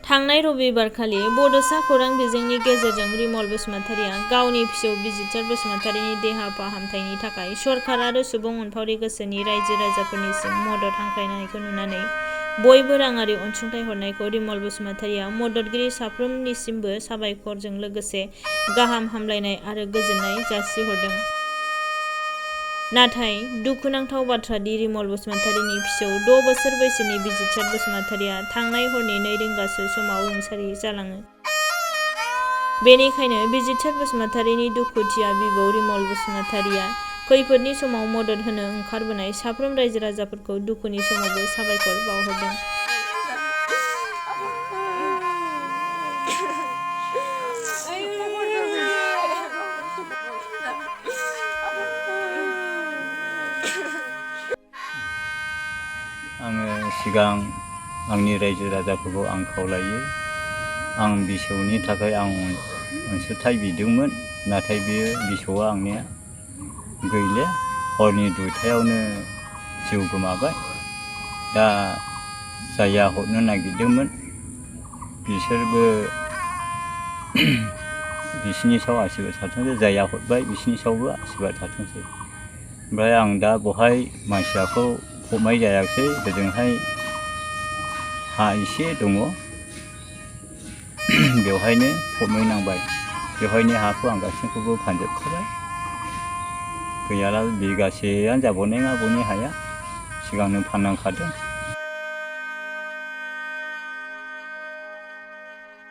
थांनाय रबिबारखालि बड'सा खौरां बिजोंनि गेजेरजों रिमल बसुमतारिया गावनि फिसौ बिजितर बसुमतारिनि देहा फाहामथायनि थाखाय सरकार आरो सुबुं अनफावरि गोसोनि रायजो राजाफोरनिसिम मदद हांख्रायनायखौ नुनानै बयबो राङारि अनसुंथाइ हरनायखौ रिमल बसुमतारिया मददगिरि साफ्रोमनिसिमबो साबायखरजों लोगोसे गाहाम हामलायनाय आरो गोजोननाय जासिहरदों। नाथाय दुखुनांथाव बाथ्रा दि रिमल बसुमतारिनि फिसौ 6 बोसोर बैसोनि बिजितर बसुमतारिया थांनाय हरनि 2 रिंगासो समाव रुंसारि जालाङो। बेनिखायनो बिजितर बसुमतारिनि दुखुथिया बिबौ रिमल बसुमतारिया खैफोदनि समाव मदद होनो ओंखारबोनाय साफ्रोम रायजो राजाफोरखौ दुखुनि समावबो साबायखर बावहरदों। आङो सिगां आंनि रायजो राजाफोरखौ आं खावलायो, आं बिसौनि थाखाय आं अनसुंथाइ बिदोंमोन, नाथाय बेयो बिसौआ आंनिया गैले, हरनि 2टायावनो जिउ गोमाबाय। दा जाया हरनो नागिरदोंमोन बिसोरबो बिसिनि सायाव आशीर्बाद थाथोंसै, जाया हरबाय बिसिनि सायावबो आशीर्बाद थाथोंसै। ओमफ्राय आं दा बहाय मानसियाखौ फबनाय जायाखै, ओजोंहाय हा एसे दङ बेवहायनो फबहैनांबाय। बेवहायनो हाखौ आं गासैखौबो फानजोबखाबाय, गैयाला बिगासेयानो जाबावनाय नङा बयनि हाया, सिगांनो फाननांखादों।